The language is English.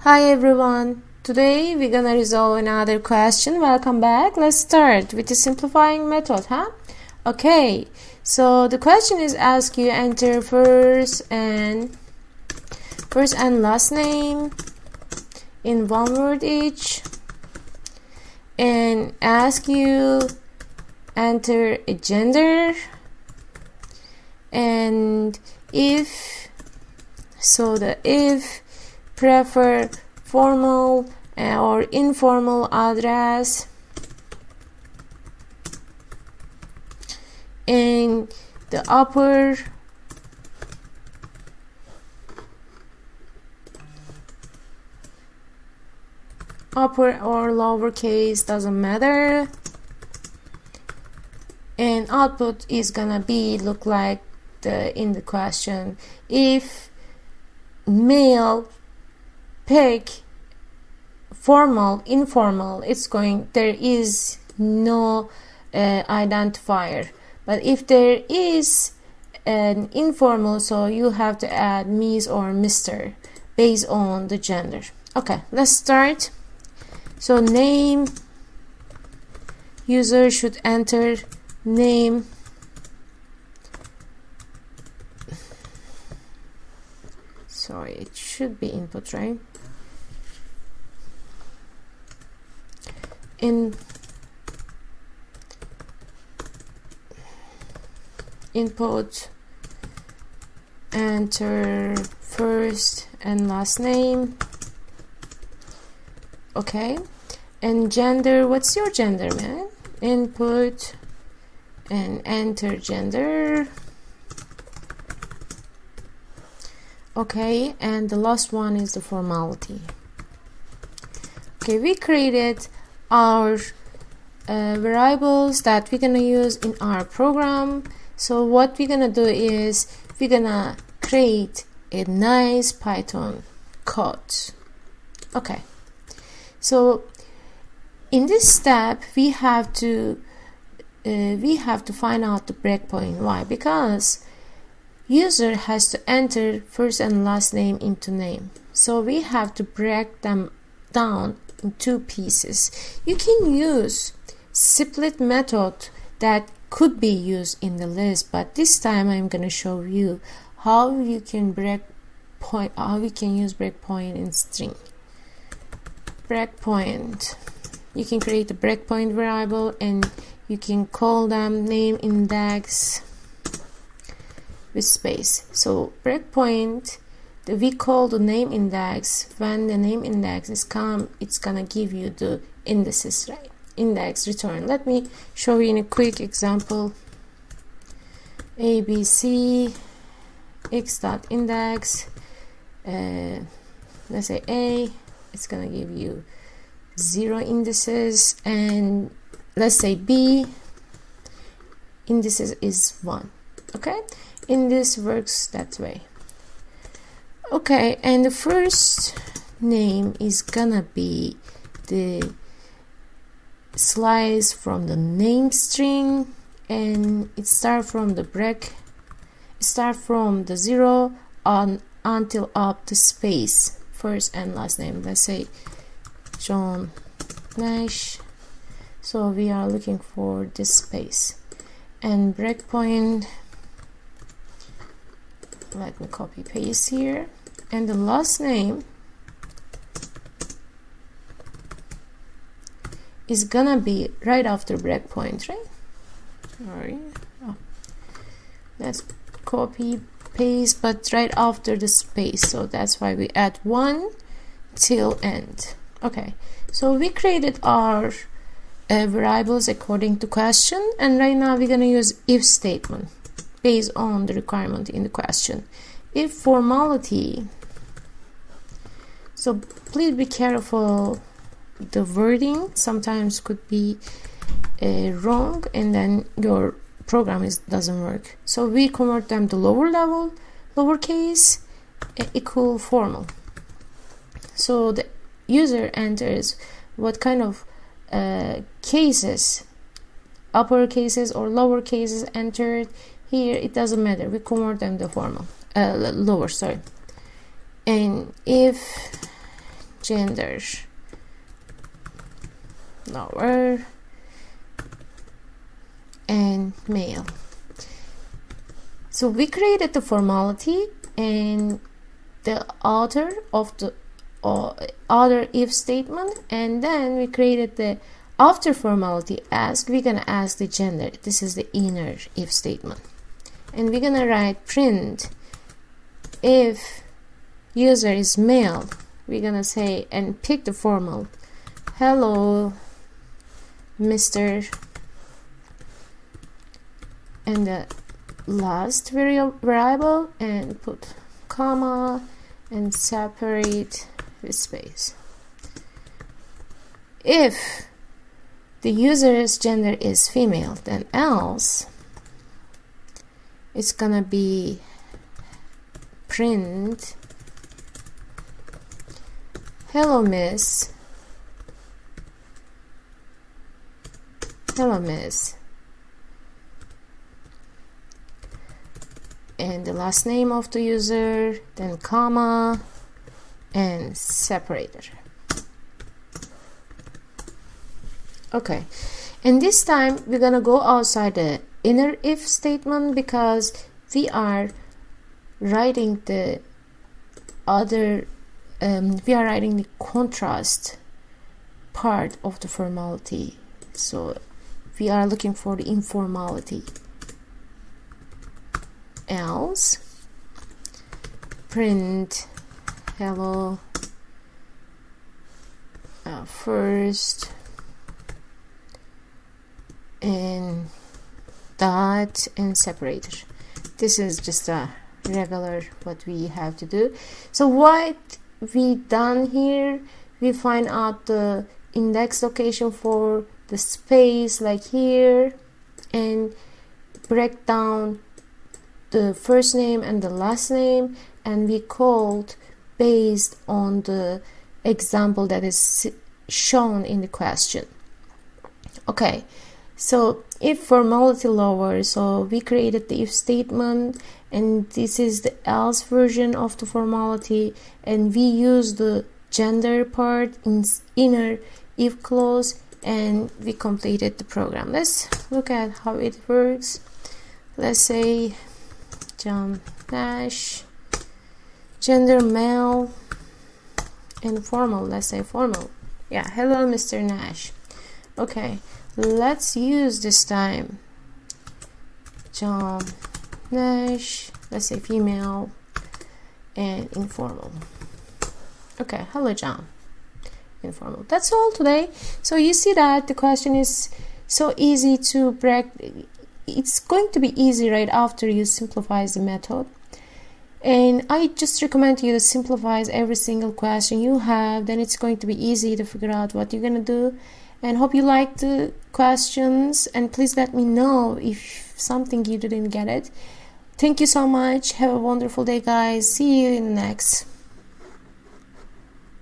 Hi everyone, today we're gonna resolve another question. Welcome back. Let's start with the simplifying method, Okay, so the question is ask you enter first and last name in one word each, and ask you enter a gender, and if prefer formal or informal address, and the upper or lowercase doesn't matter, and output is gonna be look like in the question. If male, pick formal, informal, there is no identifier, but if there is an informal, so you have to add Ms. or Mr. based on the gender. Okay, let's start. So name, user should enter name, sorry, it should be input, right? Input, enter first and last name. Okay, and gender, what's your gender, man? Input and enter gender. Okay, and the last one is the formality. Okay, we created our variables that we're gonna use in our program. So what we're gonna do is we're gonna create a nice Python code. Okay, so in this step we have to find out the breakpoint. Why? Because user has to enter first and last name into name, so we have to break them down in two pieces. You can use split method that could be used in the list, but this time I'm going to show you how you can use breakpoint in string. Breakpoint, you can create a breakpoint variable and you can call them name index with space. So breakpoint, we call the name index. When the name index is come, it's gonna give you the indices, right? Index return. Let me show you in a quick example. ABC x dot index, let's say A, it's gonna give you 0 indices, and let's say B, indices is 1. Okay, and this works that way. Okay, and the first name is gonna be the slice from the name string, and it start from the 0 on until up to space, first and last name. Let's say John Nash, so we are looking for this space. And breakpoint, let me copy paste here, and the last name is gonna be right after breakpoint, right? Sorry, let's copy paste, but right after the space, so that's why we add 1 till end. Okay, so we created our variables according to question, and right now we're gonna use if statement based on the requirement in the question. If formality, so please be careful, the wording sometimes could be wrong, and then your program doesn't work. So we convert them to lower level, lowercase equal formal. So the user enters what kind of cases, upper cases or lower cases entered. Here it doesn't matter, we convert them to formal, lower, sorry. And if gender lower and male. So we created the formality and the order of the other if statement, and then we created the after formality ask. We're gonna ask the gender. This is the inner if statement, and we're gonna write print if user is male. We're gonna say and pick the formal, hello Mr. and the last variable, and put comma and separate with space. If the user's gender is female, then else it's gonna be print hello miss, and the last name of the user, then comma and separator. Okay, and this time we're gonna go outside the inner if statement because we are writing the other we are writing the contrast part of the formality, so we are looking for the informality. Else print hello first and dot and separator. This is just a regular what we have to do. So what we done here, we find out the index location for the space like here, and break down the first name and the last name, and we called based on the example that is shown in the question. Okay, so if formality lower, so we created the if statement, and this is the else version of the formality, and we use the gender part in inner if clause, and we completed the program. Let's look at how it works. Let's say John Nash, gender male, and formal. Let's say formal. Yeah, hello Mr. Nash. Okay, let's use this time John Nash, let's say female, and informal. Okay, hello John, informal. That's all today. So you see that the question is so easy to break. It's going to be easy right after you simplify the method, and I just recommend you to simplify every single question you have. Then it's going to be easy to figure out what you're gonna do. And hope you liked the questions, and please let me know if something you didn't get it. Thank you so much. Have a wonderful day, guys. See you in the next.